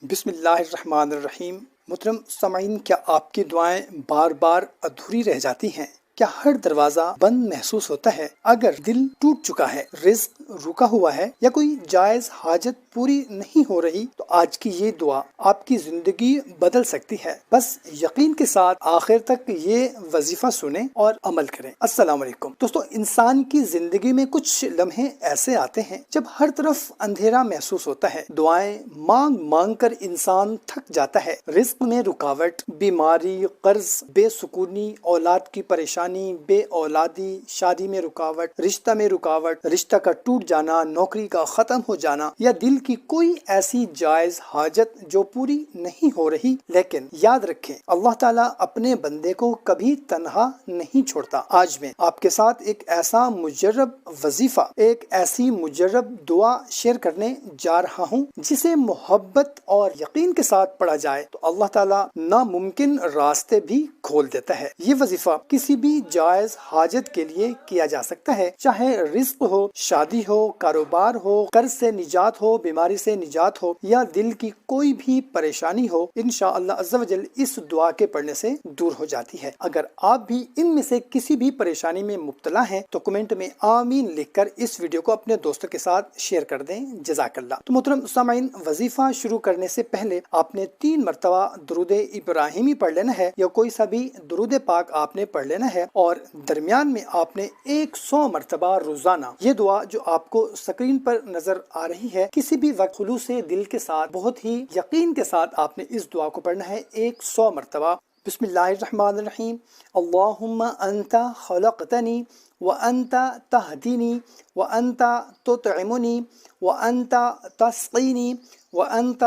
بسم اللہ الرحمن الرحیم۔ محترم سامعین، کیا آپ کی دعائیں بار بار ادھوری رہ جاتی ہیں؟ کیا ہر دروازہ بند محسوس ہوتا ہے؟ اگر دل ٹوٹ چکا ہے، رزق رکا ہوا ہے یا کوئی جائز حاجت پوری نہیں ہو رہی، تو آج کی یہ دعا آپ کی زندگی بدل سکتی ہے۔ بس یقین کے ساتھ آخر تک یہ وظیفہ سنیں اور عمل کریں۔ السلام علیکم دوستو، انسان کی زندگی میں کچھ لمحے ایسے آتے ہیں جب ہر طرف اندھیرا محسوس ہوتا ہے۔ دعائیں مانگ مانگ کر انسان تھک جاتا ہے۔ رزق میں رکاوٹ، بیماری، قرض، بے سکونی، اولاد کی پریشانی، بے اولادی، شادی میں رکاوٹ، رشتہ میں رکاوٹ، رشتہ کا ٹوٹ جانا، نوکری کا ختم ہو جانا، یا دل کی کوئی ایسی جائز حاجت جو پوری نہیں ہو رہی۔ لیکن یاد رکھیں، اللہ تعالیٰ اپنے بندے کو کبھی تنہا نہیں چھوڑتا۔ آج میں آپ کے ساتھ ایک ایسا مجرب وظیفہ، ایک ایسی مجرب دعا شیئر کرنے جا رہا ہوں جسے محبت اور یقین کے ساتھ پڑھا جائے تو اللہ تعالیٰ ناممکن راستے بھی کھول دیتا ہے۔ یہ وظیفہ کسی بھی جائز حاجت کے لیے کیا جا سکتا ہے، چاہے رزق ہو، شادی ہو، کاروبار ہو، قرض سے نجات ہو، بیماری سے نجات ہو، یا دل کی کوئی بھی پریشانی ہو۔ انشاءاللہ عز و جل اس دعا کے پڑھنے سے دور ہو جاتی ہے۔ اگر آپ بھی ان میں سے کسی بھی پریشانی میں مبتلا ہیں تو کمنٹ میں آمین لکھ کر اس ویڈیو کو اپنے دوستوں کے ساتھ شیئر کر دیں۔ جزاک اللہ۔ تو محترم سامعین، وظیفہ شروع کرنے سے پہلے آپ نے 3 مرتبہ درود ابراہیمی پڑھ لینا ہے، یا کوئی سا بھی درود پاک آپ نے پڑھ لینا ہے، اور درمیان میں آپ نے 100 مرتبہ روزانہ یہ دعا جو آپ کو سکرین پر نظر آ رہی ہے، کسی بھی وقت خلوص دل کے ساتھ، بہت ہی یقین کے ساتھ آپ نے اس دعا کو پڑھنا ہے 100 مرتبہ۔ بسم اللہ الرحمن الرحیم۔ اللہم انت خلقتنی وانت تہدینی وانت تطعمنی وانت تسقینی وانت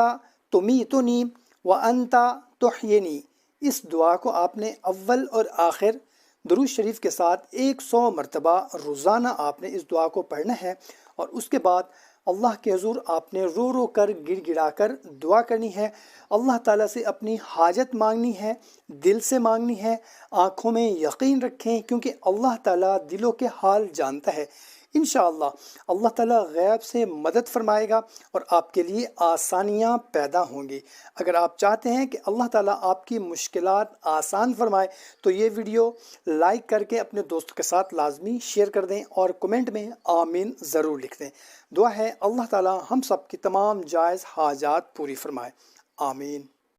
تمیتنی وانت تحیینی۔ اس دعا کو آپ نے اول اور آخر درود شریف کے ساتھ 100 مرتبہ روزانہ آپ نے اس دعا کو پڑھنا ہے، اور اس کے بعد اللہ کے حضور آپ نے رو رو کر، گڑ گڑا کر دعا کرنی ہے۔ اللہ تعالیٰ سے اپنی حاجت مانگنی ہے، دل سے مانگنی ہے، آنکھوں میں یقین رکھیں، کیونکہ اللہ تعالیٰ دلوں کے حال جانتا ہے۔ انشاءاللہ اللہ تعالیٰ غیب سے مدد فرمائے گا اور آپ کے لیے آسانیاں پیدا ہوں گی۔ اگر آپ چاہتے ہیں کہ اللہ تعالیٰ آپ کی مشکلات آسان فرمائے تو یہ ویڈیو لائک کر کے اپنے دوستوں کے ساتھ لازمی شیئر کر دیں، اور کمنٹ میں آمین ضرور لکھ دیں۔ دعا ہے اللہ تعالیٰ ہم سب کی تمام جائز حاجات پوری فرمائے۔ آمین۔